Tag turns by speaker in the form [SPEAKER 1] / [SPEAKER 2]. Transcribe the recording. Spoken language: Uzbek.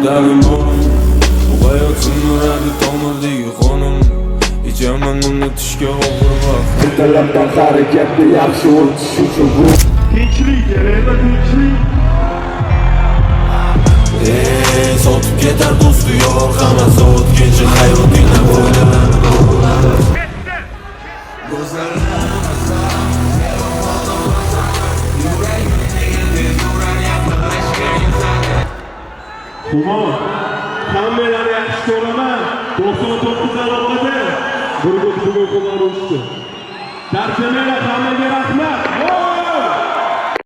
[SPEAKER 1] Davimon hayotım nuradi tomirdagi xonim ichaman uni tushga og'ir vaqt
[SPEAKER 2] Ertalabdan harakatga yaxshi o'tish uchun bu
[SPEAKER 3] Tinchlik, yerda tinchlik.
[SPEAKER 1] sotib ketar do'sti yo'q hammasi o'tkinchi hayotingdan foydalan
[SPEAKER 3] Xumor, hammalarni yaxshi ko'raman. 99 aloqada bir bugun qo'llar ushdi. Barchalar hammaga rahmat.